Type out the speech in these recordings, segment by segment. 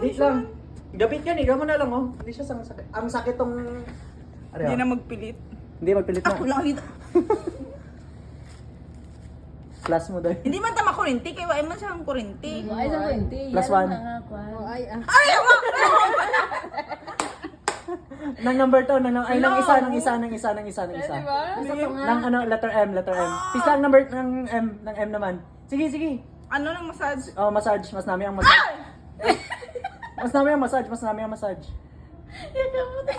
Wait lang. Gabit yan, ikaw mo na lang oh. Hindi siya sakit. Ang sakit tong... Hindi na magpilit. Hindi, magpilit na. Ako lang dito. Plus mo dahil. Hindi man tama kurinti, kaya wala man siyang kurinti. Ay, sa 20. Plus Yan 1. ang nakakuan. Ay, wag! Nang number to, nang Hello? isa. Diba? Nang letter M. Please lang number ng M naman. Sige. Ano ng massage? Oh, massage. Mas namin ang massage. Mas namin ang massage.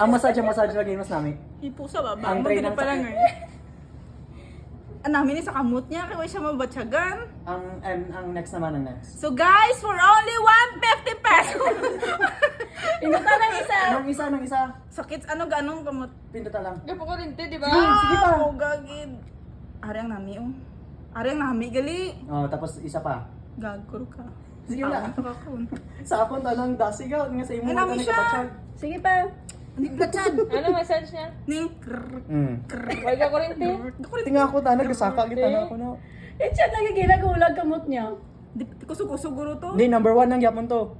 Ang massage lagi mas namin. Hipo sa baba. Ang tray ng pa lang sakit. eh. Ang namin sa kamot niya, kaya siya mabatsagan. Ang next naman, ang next. So guys, for only 150 pesos. Pinuta ng isa. Nang isa. Sakit, ano ganong kamot? Pinduta lang. Gapo ko rin, di ba? Sige pa. Oh, gagid. Ari ang nami, oh. Ari ang nami, gali. Oh, tapos isa pa. Gagkuro ka. Sige na. Kakakon. Sa akon talang dasigaw nga sa imo Ay, nami siya. Sige pa. Hindi platsan. Ano message niya? Ning Huwag ka kurinti. Tinga ako ta nagsaka kita na ako no. Eh, siya lagi ginagulag kamot niya. Di kusog-kusog guro to. Hindi, number 1 nang yapon to.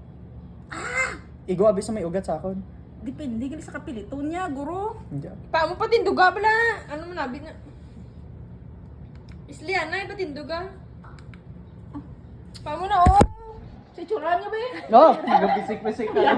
Igo abis sa may ugat sa akon. Depende gali sa kapilito niya, guro. Hindi. Pa mo patinduga pala. Ano man nabi na? Isliana, patinduga. Pa mo na, oh. Si Churan niya ba eh? No, nagpisik-pisik na.